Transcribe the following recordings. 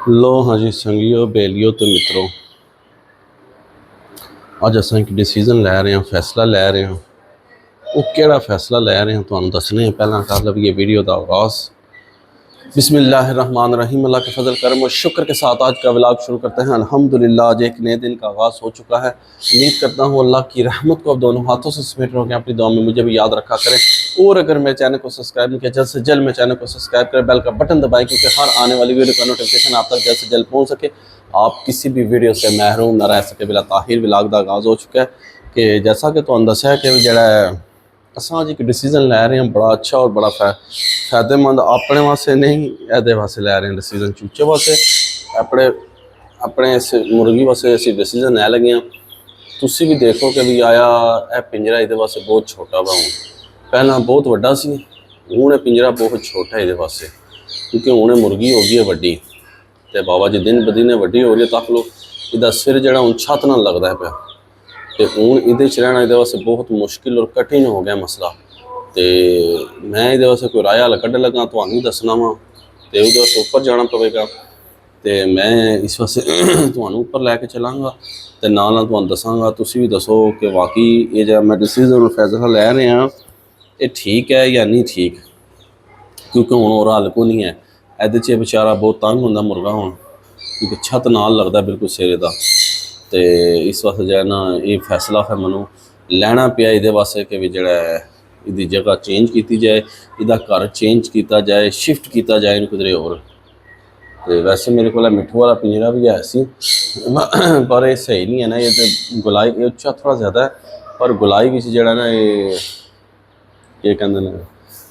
लो हाँ जी संगियो बेलियो तो मित्रों, अज अस एक डिसीजन लै रहे हैं, फैसला लै रहे हैं। वो केड़ा फैसला लै रहे हैं तुहानू दसने। पहला कर लवीए वीडियो का आगाज़। बिस्मिल्लाहिर्रहमानिर्रहीम। अल्लाह के फजल करम और शुक्र के साथ आज का व्लॉग शुरू करते हैं। अल्हम्दुलिल्लाह आज एक नए दिन का आगाज़ हो चुका है। उम्मीद करता हूँ अल्लाह की रहमत को अब दोनों हाथों से समेट रहे अपनी दुआ में मुझे भी याद रखा करें। और अगर मेरे चैनल को सब्सक्राइब नहीं किया, जल्द से जल्द मेरे चैनल को सब्सक्राइब करें, बेल का बटन दबाएं, क्योंकि हर आने वाली वीडियो का नोटिफिकेशन आप तक जल्द से जल्द पहुँच सके, आप किसी भी वीडियो से महरूम न रह सके। बिला ताहिर व्लॉग का आगाज़ हो चुका है कि जैसा कि तुहानू दस्सिया कि जड़ा असां अज एक डिसीजन लै रहे हैं बड़ा अच्छा और बड़ा फायदेमंद, अपने वास्ते नहीं ये वास्ते लै रहे हैं डिसीजन, चूचे वास्ते अपने अपने इस मुर्गी वास्ते असीं डिसीजन लै लगे हैं। तुसीं भी देखो कि भी आया यह पिंजरा ये वास्ते बहुत छोटा वा, हूँ पहला बहुत वड्डा सी, हूँ यह पिंजरा बहुत छोटा है ये वास्ते, क्योंकि हूँ मुर्गी हो गई है वड्डी, तो बाबा जी दिन ब दिन वड्डी हो रही है। तक लो इसका सिर जड़ा हूँ छत नाल लगता है पाया, तो हूँ ये रहना ये वास्ते बहुत मुश्किल और कठिन हो गया मसला। तो मैं ये वास्ते कोई राय हल कढ़ लगा, तो दसना वा, तो वो वास्ते उपर जाना पवेगा। तो मैं इस वास्ते तुहानू उपर लैके चलांगा, तो नाल तुहानू दसांगा, तुसीं भी दसो कि वाकई ये जो मैं डिसीजन और फैसला लै रहे हैं ये ठीक है या नहीं ठीक, क्योंकि हूँ और हल को नहीं है। ये बेचारा बहुत तंग होंदा मुर्गा हूँ, क्योंकि छत नाल लगता बिल्कुल सिरे का। तो इस वास्ते जो है ना ये फैसला फिर मैं लैना पिया ये वास्ते कि भी जड़ा इसकी जगह चेंज की जाए, इसका घर चेंज किया जाए, शिफ्ट किया जाए इन किधरे होर। तो वैसे मेरे को मिट्ठू वाला पिंजरा भी है सी, पर ये सही नहीं है ना, ये तो गुलाई ये उच्चा थोड़ा ज़्यादा है, पर गुलाई भी जड़ा ना ये कहते हैं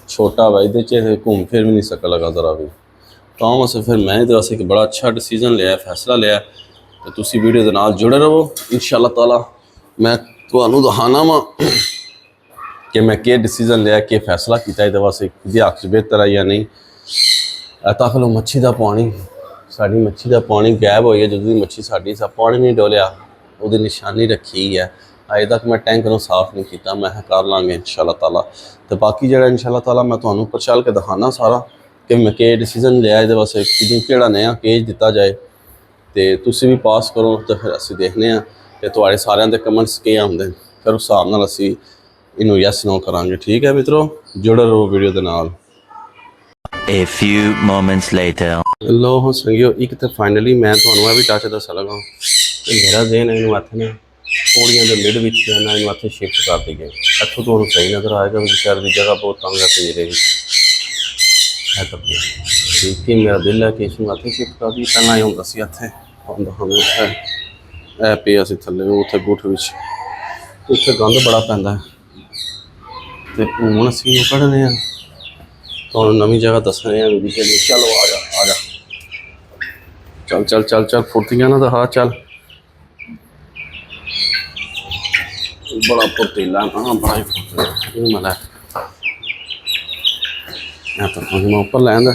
छोटा वा, ये घूम फिर भी नहीं सकता ज़रा भी। तो वास्ते फिर मैं ये वास्ते एक बड़ा अच्छा डिसीजन लिया, फैसला लिया। तो तुसी वीडियो के नाल जुड़े रहो, इंशाअल्लाह ताला मैं तुहानू दिखाना वा कि मैं क्या डिसीजन लिया, कि फैसला किया ये वास्ते कि हक च बेहतर है या नहीं। तक लो मच्छी का पानी, साड़ी मच्छी का पानी गैब हो गया, जो मच्छी साड़ी सा पानी नहीं डोलिया, वो निशानी रखी है। अजे तक मैं टैंक को साफ नहीं किया, मैं कर लाँगे इंशाअल्लाह ताला। तो बाकी जो इंशाअल्लाह ताला मैं तुहानू उपर चल के दिखाना सारा कि मैं क्या डिसीजन लिया ये वास्ते, कि नया केज दिता जाए। तो तुसी भी पास करो, तो फिर असीं देखने कि तुहाडे सारिਆਂ ਦੇ कमेंट्स क्या आउंदे, फिर उस हिसाब नाल असीं इनू यस नो करांगे। ठीक है मित्रों, जुड़े रहो वीडियो के नाल। A few moments later. लो हाँ संगियो, एक तो फाइनली मैं तुहानू भी टच दस लगा कि मेरा जहन इनू इत्थे पौड़ियां के मिड विच ना इनू इत्थे शिफ्ट कर दी गए। इत्थों तुहानू सही नज़र आएगा भी शहर की जगह बहुत तंग है पिंजरे है, तो ठीक ही मेरा दिल है कि इसमें इत्थे शिफ्ट कर दी। पहला ही हुंदा सी इत्थे पिया सी थल्ले उत्थे गुठ विच, उत्थे गंद बड़ा पैंदा है। तो हूँ असीं कढ़ने तो नवी जगह दस रहे हैं। चलो आ जा आ जा, चल चल चल चल फुर्तियां ना दिखा चल, बड़ा फुर्तीला हाँ, बड़ा ही फुर्तीला मैं तो मैं उपर लैंदा।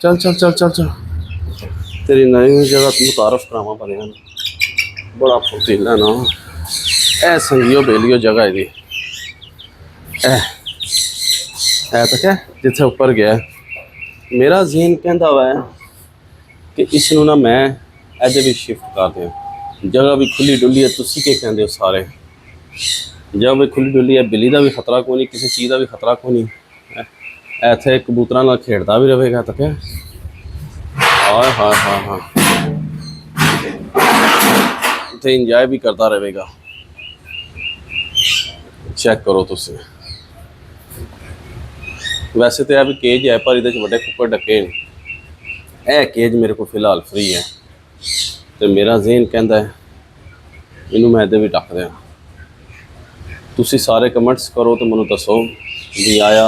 चल चल चल चल चल, तेरी नई जगह मुतारफ करावा बने, बड़ा फुर्तीला ना। ए संगियो बेलियो जगह यदी है, तो क्या जिथे उपर गया मेरा जहन कहता वा कि इसनू ना मैं अजे भी शिफ्ट कर दें। जगह भी खुली डुली है, तुसी क्या कहते हो सारे, जगह भी खुली डुली है, बिल्ली का भी खतरा को नहीं, किसी चीज़ का भी खतरा को नहीं, इत्थे कबूतरां नाल खेडदा भी रहेगा। तो क्या हाय हाय हाय हाय, इत्थे इंजॉय भी करता रहेगा। चेक करो तुसी, वैसे तो यह भी केज है, पर ये बड़े कुकर ढके ए केज मेरे को फिलहाल फ्री है। तो मेरा जहन कहता है इनू मैं भी ढक दें। तुसी सारे कमेंट्स करो तो मैं दसो भी आया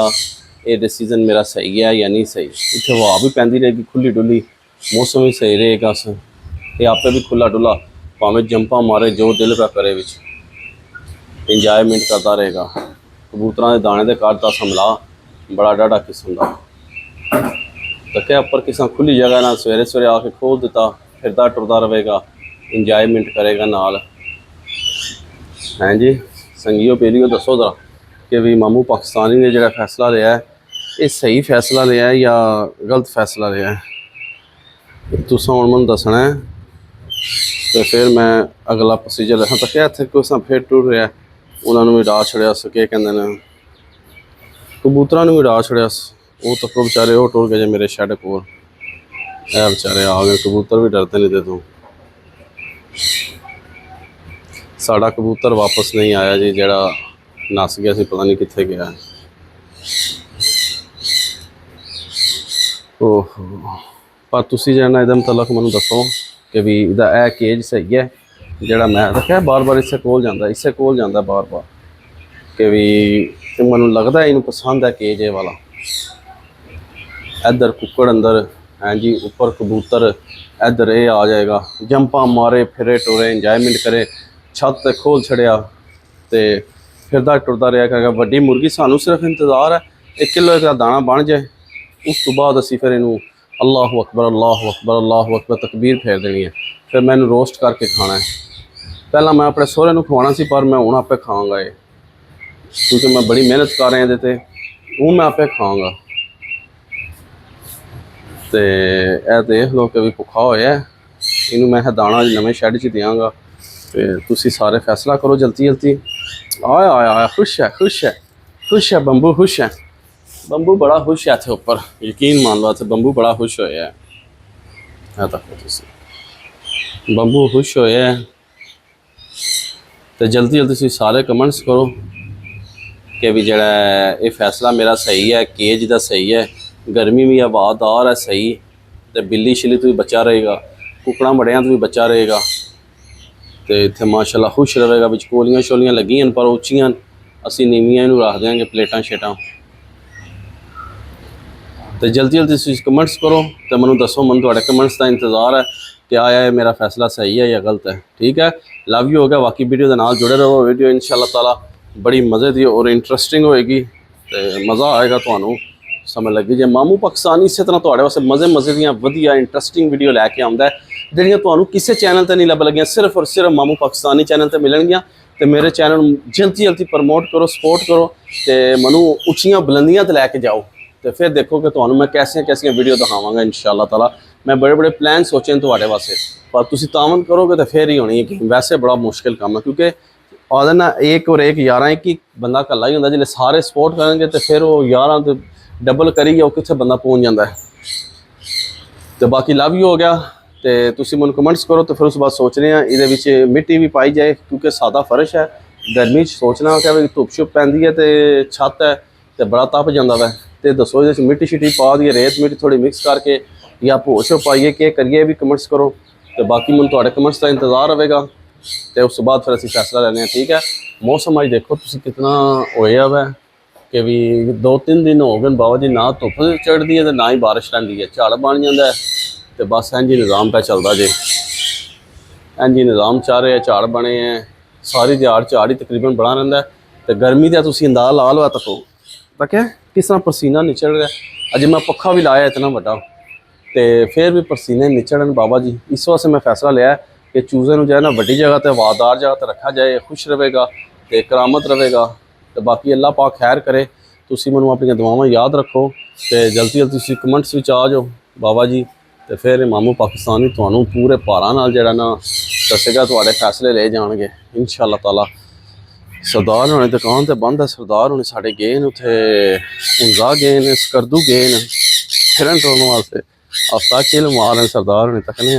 ये डिसीजन मेरा सही है या नहीं सही। इतने हवा भी पैंदी रहेगी खुली डुली, मौसम भी सही रहेगा, ये आपे भी खुला डुला भावें जंपा मारे जो दिल का करे, विच इंजॉयमेंट करता रहेगा। कबूतरों के दाने के काट दस हमला बड़ा डाढ़ा किस्म का, तो क्या उपर किसी खुली जगह ना सवेरे सवेरे आके खोल दिता, फिरदा टुरदा रहेगा, इंजॉयमेंट करेगा नाल। हैं जी संगियो बेलियो दसो जरा कि भी मामू पाकिस्तानी ने जो फैसला लिया है ये सही फैसला लिया है या गलत फैसला लिया है। तुसां हुण मैनूं दसना है तो फिर मैं अगला प्रोसीजर रखा तक इत्थे कोई फिर टुर रहा उन्होंने भी डा छड़िया के कहते हैं कबूतरां नूं भी डा छड़िया वो तक बेचारे वो टुर गए जे मेरे शैड कोल ए बेचारे आ गए कबूतर भी डरते नहीं ते तू साड़ा कबूतर वापस नहीं आया जी जड़ा नस गया सी पता नहीं कित्थे गया ओहो पर तुसी जाना इहदे मतलब मैनूं दसो कि भी इहदा ए केज सही है जड़ा मैं रखा बार बार इसे कोल जाता बार बार कि भी मैनूं लगता है इनू पसंद है केज ये वाला इधर कुक्कड़ अंदर हैं जी ऊपर कबूतर इधर ये आ जाएगा जंपा मारे फिरे टुरे इंजॉयमेंट करे छत ते खोल छड़िया तो फिरदा टुरदा रहा करेगा वड्डी मुर्गी सानू सिर्फ इंतज़ार है 1 किलो का दाना बन जाए उस तो बाद असी फिर इनू अल्लाहु अकबर अल्लाहु अकबर अल्लाहु अकबर तकबीर फेर देनी है फिर मैं इनू रोस्ट करके खाना है पहला मैं अपने सोहरे नू खवाना सी पर मैं हुण आपे खाऊंगा ये क्योंकि मैं बड़ी मेहनत कर रहा ये हूँ मैं आपे खाऊंगा तो यह देख लो कि भी भुखा होया इनू मैं दाना नवे शैड च देंगा तो तुसी सारे फैसला करो जल्दी जल्दी आया आया आया खुश है बंबू खुश है बंबू बड़ा खुश है इत्थे उपर यकीन मान लो इत्थे बंबू बड़ा खुश होया है तक तुसी बंबू खुश होया है तो जल्दी जल्दी तुसी सारे कमेंट्स करो कि भी जड़ा ये फैसला मेरा सही है केज दा सही है गर्मी भी हवादार है सही तो बिल्ली शिल्ली तो भी बचा रहेगा कुकड़ा बड़िया तो भी बचा रहेगा तो इत्थे माशाल्लाह खुश रहेगा बिच कोलियां शोलियां लगियां पर उच्चियां असी नीवियां इनू रख देंगे प्लेटां शेटां तो जल्दी जल्दी तुसीं कमेंट्स करो तो मैनूं दसो मैनूं तुहाडे कमेंट्स का इंतज़ार है कि आया है मेरा फैसला सही है या गलत है ठीक है लव यू हो गया बाकी वीडियो के नाल जुड़े रहो वीडियो इंशाअल्लाह ताला बड़ी मज़े की और इंटरस्टिंग होएगी तो मज़ा आएगा तुहानूं समझ लगी जे मामू पाकिस्तानी इस तरह तुहाडे वास्ते मज़े दियां वधिया इंटरस्टिंग वीडियो लैके आउंदा है ਜਿਹੜੀਆਂ ਤੁਹਾਨੂੰ ਕਿਸੇ ਚੈਨਲ ਤੇ ਨਹੀਂ ਲੱਭ ਲੱਗੀਆਂ ਸਿਰਫ ਔਰ ਸਿਰਫ ਮਾਮੂ ਪਾਕਿਸਤਾਨੀ ਚੈਨਲ ਤੇ ਮਿਲਣਗੀਆਂ ਤੇ ਮੇਰੇ ਚੈਨਲ ਨੂੰ ਜਲਦੀ ਜਲਦੀ ਪ੍ਰਮੋਟ ਕਰੋ ਸਪੋਰਟ ਕਰੋ ਤੇ ਮੈਨੂੰ ਉੱਚੀਆਂ ਬੁਲੰਦੀਆਂ ਤੇ ਲੈ ਕੇ ਜਾਓ ਤੇ ਫਿਰ ਦੇਖੋ ਕਿ ਤੁਹਾਨੂੰ ਮੈਂ कैसी ਵੀਡੀਓ ਦਿਖਾਵਾਂਗਾ इंशाअल्लाह ताला मैं बड़े बड़े प्लान सोचे हैं ਤੁਹਾਡੇ वास्ते पर तुसी तावन करोगे तो फिर ही होनी है कि वैसे बड़ा मुश्किल काम है क्योंकि आदे ना एक और एक 11 एक ही बंदा कल्ला ही होंदा जिसले सारे सपोर्ट करेंगे तो फिर वो 11 तो डबल करिए वो कितने बंदा पहुँच जाता है तो बाकी लव यू हो गया तो तुसी मैनूं कमेंट्स करो तो फिर उस बाद सोच रहे हैं ये मिट्टी भी पाई जाए क्योंकि सादा फर्श है गर्मी सोचना क्या धुप शुप पैंदी है तो छत है तो बड़ा तप जाता है तो दसो ये मिट्टी शिट्टी पा दी रेत मिट्टी थोड़ी मिक्स करके या भो शो पाइए के करिए भी कमेंट्स करो तो बाकी मैं थोड़े कमेंट्स का इंतज़ार रहेगा तो उस बाद फिर असीं फैसला लेने ठीक है मौसम अज देखो तुसी कितना होया वै कि भी 2-3 दिन हो गए बाबा जी ना धुप चढ़ती है तो ना ही बारिश रही है झाड़ बन जाता है तो बस इंज ही निज़ाम पे चलता जे इंज ही निज़ाम चाह रहे झाड़ बने हैं सारी दिहाड़ झाड़ ही तकरीबन बना रहा है तो गर्मी का तुसीं अंदाज़ा ला लो तको तक किस तरह पसीना निचड़ रहा है अजे मैं पक्खा भी लाया इतना बड़ा तो फिर भी पसीने निचड़न बाबा जी इस वास्ते मैं फैसला लिया कि चूजे जो है ना वड्डी जगह पर हवादार जगह पर रखा जाए खुश रहेगा तो करामत रहेगा तो बाकी अल्लाह पाक खैर करे तुसीं मैनूं अपनी दुआवां याद रखो तो जल्दी जल्दी तुसीं कमेंट्स विच आ जाओ बाबा जी तो फिर मामू पाकिस्तानी तुहानूं पूरे भारां नाल जिहड़ा ना दसेगा तुहाडे फैसले ले जाणगे इंशाअल्लाह ताला सरदार होने दुकान तो बंद है सरदार होने साढ़े गए न उत्थे हुंजा गए न स्कर्दू गए न फिरन टुरन वास्ते हफ्ता चिल मार सरदार होने तकने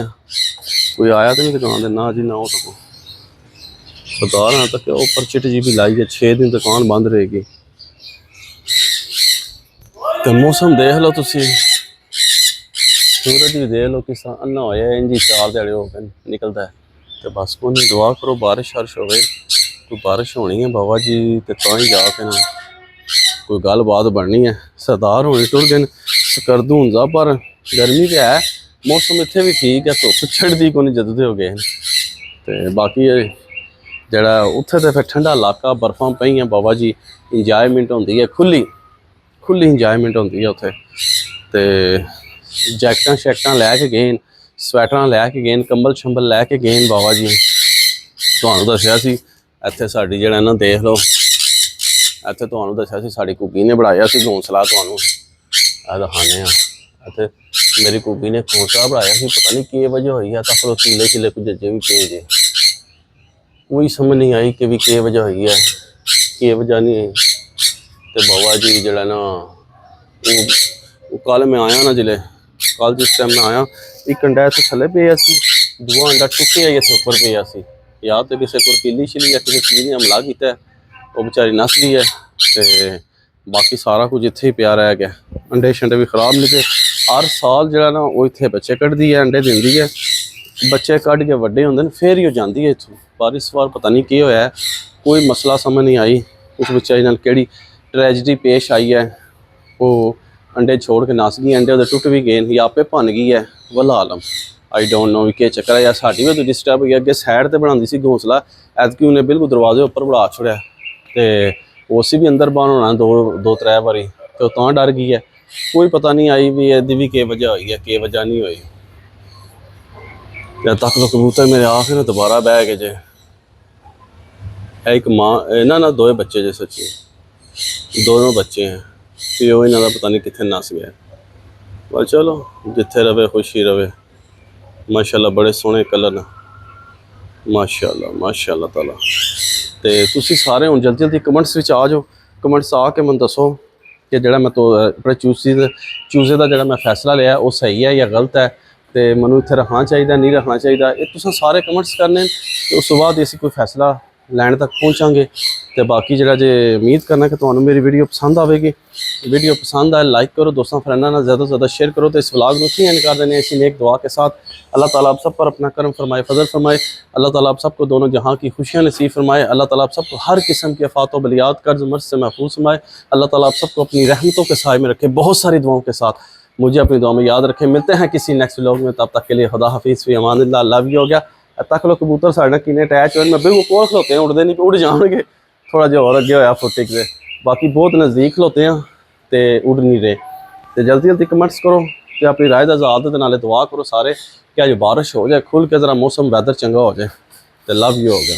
कोई आया तो नहीं दुकान दे ना जी ना हो तो सरदार होने तक ऊपर चिट जी भी लाई है 6 दिन दुकान बंद रहेगी तो मौसम देख लो तुसी सूरज भी देख लो किस अन्ना होया इंज ही 4 दिहाड़े हो गए निकलता है तो बस को नहीं दुआ करो बारिश शारिश होवे कोई बारिश होनी है बाबा जी तो ही जाके ना कोई गल बात बननी है सरदार होने टुर गए सकरदू हुंदा पर गर्मी तो है मौसम इत्थे भी ठीक है धुप चढ़ती को नहीं जदों दे हो गए तो बाकी जड़ा उत्थे तो फिर ठंडा इलाका बर्फां पईयां बाबा जी इंजॉयमेंट होंदी है खुली इंजॉयमेंट होंदी है उत्थे तो जैकटां शैकटां लैके गए स्वैटरां लैके गए कंबल शंबल लैके गए बाबा जी तुहानूं दस्सिया सी इत्थे साडी जिहड़ा ना देख लो इत्थे तुहानूं दस्सिया सी साडी कुकी ने बनाया सी घोंसला तुहानूं आ दिखाने ਅਤੇ ਮੇਰੀ ਕੁੜੀ ਨੇ ਘੋਂਸਲਾ ਬਣਾਇਆ ਸੀ, ਪਤਾ ਨਹੀਂ ਕੀ ਵਜ੍ਹਾ ਹੋਈ ਹੈ, ਤਾਂ ਫਿਰ ਉਹ ਕੀਲੇ ਕੀਲੇ ਕੁਝ ਅਜੇ ਵੀ ਪਏ ਜੇ। ਕੋਈ ਸਮਝ ਨਹੀਂ ਆਈ ਕਿ ਵੀ ਕੀ ਵਜ੍ਹਾ ਹੋਈ ਹੈ, ਕੀ ਵਜ੍ਹਾ ਨਹੀਂ ਹੈ। ਤੇ ਬਾਬਾ ਜੀ ਜਿਹੜਾ ਨਾ ਉਹ ਕੱਲ ਮੈਂ ਆਇਆ ਨਾ, ਜਿਲੇ ਕੱਲ ਜਿਸ ਟਾਈਮ ਮੈਂ ਆਇਆ, ਇੱਕ ਅੰਡਾ ਇੱਥੇ ਥੱਲੇ ਪਿਆ ਸੀ, ਦੂਆ ਅੰਡਾ ਟੁੱਟਿਆ ਇੱਥੇ ਉੱਪਰ ਪਿਆ ਸੀ। ਜਾਂ ਤੇ ਕਿਸੇ ਕੋਲ ਕੀਲੀ ਛਿਲੀ ਜਾਂ ਕਿਸੇ ਚੀਜ਼ ਨੇ ਹਮਲਾ ਕੀਤਾ, ਉਹ ਵਿਚਾਰੀ ਨੱਸ ਗਈ ਹੈ, ਤੇ ਬਾਕੀ ਸਾਰਾ ਕੁਝ ਇੱਥੇ ਹੀ ਪਿਆ ਰਹਿ ਗਿਆ। ਅੰਡੇ ਸ਼ੰਡੇ ਵੀ ਖਰਾਬ ਨਿਕਲੇ। ਹਰ ਸਾਲ ਜਿਹੜਾ ਨਾ ਉਹ ਇੱਥੇ ਬੱਚੇ ਕੱਢਦੀ ਹੈ, ਅੰਡੇ ਦਿੰਦੀ ਹੈ, ਬੱਚੇ ਕੱਢ ਕੇ ਵੱਡੇ ਹੁੰਦੇ ਨੇ ਫਿਰ ਹੀ ਉਹ ਜਾਂਦੀ ਹੈ ਇੱਥੋਂ। ਪਰ ਇਸ ਵਾਰ ਪਤਾ ਨਹੀਂ ਕੀ ਹੋਇਆ, ਕੋਈ ਮਸਲਾ ਸਮਝ ਨਹੀਂ ਆਈ, ਉਸ ਵਿਚਾਰੀ ਨਾਲ ਕਿਹੜੀ ਟ੍ਰੈਜਡੀ ਪੇਸ਼ ਆਈ ਹੈ। ਉਹ ਅੰਡੇ ਛੋੜ ਕੇ ਨੱਸ ਗਈ, ਅੰਡੇ ਉਹਦੇ ਟੁੱਟ ਵੀ ਗਏ ਜਾਂ ਆਪੇ ਭੰਨ ਗਈ ਹੈ, ਵੱਲਾ ਆਲਮ। ਆਈ ਡੋਂਟ ਨੋ ਵੀ ਕੀ ਚੱਕਰ ਹੈ, ਜਾਂ ਸਾਡੀ ਵੀ ਡਿਸਟਰਬ ਹੋਈ। ਅੱਗੇ ਸਾਈਡ ਤੇ ਬਣਾਉਂਦੀ ਸੀ ਘੋਂਸਲਾ, ਐਤਕੀ ਉਹਨੇ ਬਿਲਕੁਲ ਦਰਵਾਜ਼ੇ ਉੱਪਰ ਬਣਾ ਛੜਿਆ, ਤੇ ਉਸੇ ਵੀ ਅੰਦਰ ਬੰਨ ਹੋਣਾ ਦੋ ਤਰੇ ਵਾਰੀ, ਤੇ ਉਹ ਤਾਂ ਡਰ ਗਈ ਹੈ। ਕੋਈ ਪਤਾ ਨਹੀਂ ਆਈ ਵੀ ਇਹਦੀ ਵੀ ਕੀ ਵਜ੍ਹਾ ਹੋਈ ਹੈ, ਕੀ ਵਜ੍ਹਾ ਨਹੀਂ ਹੋਈ। ਜਦ ਤੱਕ ਤਾਂ ਕਬੂਤਰ ਮੇਰੇ ਆ ਫਿਰ ਦੁਬਾਰਾ ਬਹਿ ਗਏ ਜੇ। ਇੱਕ ਮਾਂ, ਇਹਨਾਂ ਨਾਲ ਦੋਏ ਬੱਚੇ ਜੇ, ਸੱਚੀ ਦੋਨੋਂ ਬੱਚੇ हैं, ਤੇ ਉਹ ਇਹਨਾਂ ਦਾ ਪਤਾ ਨਹੀਂ ਕਿੱਥੇ ਨੱਸ ਗਿਆ। ਪਰ ਚਲੋ ਜਿੱਥੇ ਰਵੇ ਖੁਸ਼ੀ ਰਵੇ। ਮਾਸ਼ਾਅੱਲਾ ਬੜੇ ਸੋਹਣੇ ਕਲਰ ਨੇ, ਮਾਸ਼ਾਅੱਲਾ ਤਾਲਾ। ਤੇ ਤੁਸੀਂ ਸਾਰੇ ਹੁਣ ਜਲਦੀ ਜਲਦੀ ਕਮੈਂਟਸ ਵਿੱਚ ਆ ਜਾਓ, ਕਮੈਂਟਸ ਆ ਕੇ ਮੈਨੂੰ ਦੱਸੋ ਕਿ ਜਿਹੜਾ ਮੈਂ ਆਪਣੇ ਚੂਜ਼ੇ ਦਾ ਜਿਹੜਾ ਮੈਂ ਫੈਸਲਾ ਲਿਆ ਉਹ ਸਹੀ ਹੈ ਜਾਂ ਗਲਤ ਹੈ, ਤੇ ਮੈਨੂੰ ਇੱਥੇ ਰੱਖਣਾ ਚਾਹੀਦਾ ਨਹੀਂ ਰੱਖਣਾ ਚਾਹੀਦਾ। ਇਹ ਤੁਸੀਂ ਸਾਰੇ ਕਮੈਂਟਸ ਕਰਨੇ, ਤੇ ਉਸ ਤੋਂ ਬਾਅਦ ਅਸੀਂ ਕੋਈ ਫੈਸਲਾ ਲੈਣ ਤੱਕ ਪਹੁੰचाਂਗੇ। ਤੇ ਬਾਕੀ ਜਿਹੜਾ ਜੇ ਉਮੀਦ ਕਰਨਾ ਕਿ ਤੁਹਾਨੂੰ ਮੇਰੀ ਵੀਡੀਓ ਪਸੰਦ ਆਵੇਗੀ। वीडियो पसंद आए लाइक करो, दोस्तों फ्रेंडों ने ज़्यादा से ज़्यादा शेयर करो। तो इस व्लॉग में एंड कर देने ऐसी नेक दुआ के साथ। अल्लाह ताला आप सब पर अपना करम फरमाए, फजल फरमाए। अल्लाह ताला आप सबको दोनों जहाँ की खुशियाँ नसीब फरमाए। अल्लाह ताला आप सबको हर किस्म के आफात व बलियात कर्ज मर्ज से महफूज फरमाए। अल्लाह ताला आप सबको अपनी रहमतों के साए में रखे, बहुत सारी दुआओं के साथ मुझे अपनी दुआ में याद रखें। मिलते हैं किसी नेक्स्ट व्लॉग में, तब तक के लिए खुदा हाफिज़ फ़ी अमानिल्लाह। लव यू हो गया तक लो कबूतर साढ़े किन्ने अटैच होए, मैं बिल्कुल कोल खलोते हैं, उड़ते नहीं, उड़ जाएंगे। थोड़ा जिहा होर अगे होया फुटिक से, बाकी बहुत नज़दीक खलोते हैं ਤੇ ਉੱਡ ਨਹੀਂ ਰਹੇ। ਤੇ ਜਲਦੀ ਜਲਦੀ ਕਮੈਂਟਸ ਕਰੋ ਤੇ ਆਪਣੀ ਰਾਏ ਦਾ ਇਜ਼ਹਾਰ ਦੇ ਨਾਲੇ ਦੁਆ ਕਰੋ ਸਾਰੇ ਕਿ ਅੱਜ ਬਾਰਿਸ਼ ਹੋ ਜਾਏ, ਖੁੱਲ ਕੇ ਜ਼ਰਾ ਮੌਸਮ ਵੈਦਰ ਚੰਗਾ ਹੋ ਜਾਏ। ਤੇ ਲਵ ਯੂ ਹੋ ਗਿਆ।